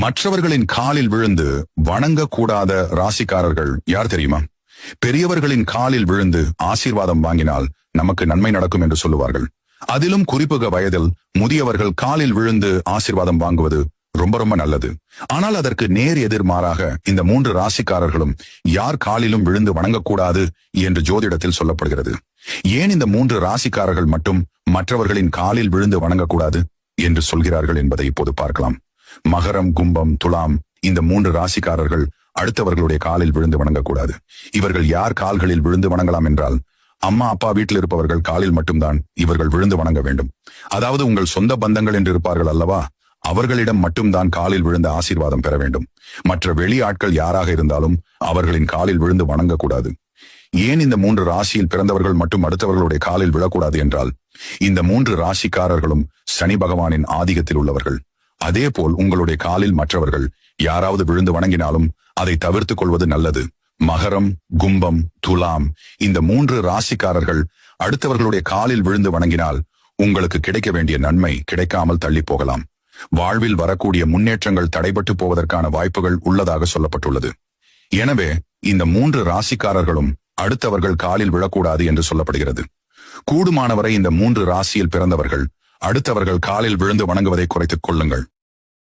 மற்றவர்களின் காலில் விழுந்து வணங்கக்கூடாத ராசிக்காரர்கள் யார் தெரியுமா? பெரியவர்களின் காலில் விழுந்து ஆசீர்வாதம் வாங்கினால் நமக்கு நன்மை நடக்கும் என்று சொல்லுவார்கள். அதிலும் குறிப்புக வயதில் முதியவர்கள் காலில் விழுந்து ஆசீர்வாதம் வாங்குவது ரொம்ப ரொம்ப நல்லது. ஆனால் அதற்கு நேர் எதிர்மாறாக இந்த 3 ராசிக்காரர்களும் யார் காலிலும் விழுந்து வணங்கக்கூடாது என்று ஜோதிடத்தில் சொல்லப்படுகிறது. ஏன் இந்த 3 ராசிக்காரர்கள் மட்டும் மற்றவர்களின் காலில் விழுந்து வணங்கக்கூடாது என்று சொல்கிறார்கள் என்பதை இப்போது பார்க்கலாம். மகரம், கும்பம், துலாம் இந்த 3 ராசிக்காரர்கள் அடுத்தவர்களுடைய காலில் விழுந்து வணங்கக்கூடாது. இவர்கள் யார் கால்களில் விழுந்து வணங்கலாம் என்றால், அம்மா அப்பா வீட்டில் இருப்பவர்கள் காலில் மட்டும்தான் இவர்கள் விழுந்து வணங்க வேண்டும். அதாவது உங்கள் சொந்த பந்தங்கள் என்று இருப்பார்கள் அல்லவா, அவர்களிடம் மட்டும்தான் காலில் விழுந்த ஆசீர்வாதம் பெற வேண்டும். மற்ற வெளி ஆட்கள் யாராக இருந்தாலும் அவர்களின் காலில் விழுந்து வணங்கக்கூடாது. ஏன் இந்த 3 ராசியில் பிறந்தவர்கள் மட்டும் அடுத்தவர்களுடைய காலில் விழக்கூடாது என்றால், இந்த 3 ராசிக்காரர்களும் சனி பகவானின் ஆதிக்கத்தில் உள்ளவர்கள். அதே போல் உங்களுடைய காலில் மற்றவர்கள் யாராவது விழுந்து வணங்கினாலும் அதை தவிர்த்துக் கொள்வது நல்லது. மகரம், கும்பம், துலாம் இந்த 3 ராசிக்காரர்கள் அடுத்தவர்களுடைய காலில் விழுந்து வணங்கினால் உங்களுக்கு கிடைக்க வேண்டிய நன்மை கிடைக்காமல் தள்ளி போகலாம். வாழ்வில் வரக்கூடிய முன்னேற்றங்கள் தடைபட்டு போவதற்கான வாய்ப்புகள் உள்ளதாக சொல்லப்பட்டுள்ளது. எனவே இந்த 3 ராசிக்காரர்களும் அடுத்தவர்கள் காலில் விழக்கூடாது என்று சொல்லப்படுகிறது. கூடுமானவரை இந்த 3 ராசியில் பிறந்தவர்கள் அடுத்தவர்கள் காலில் விழுந்து வணங்குவதை குறைத்துக் கொள்ளுங்கள்.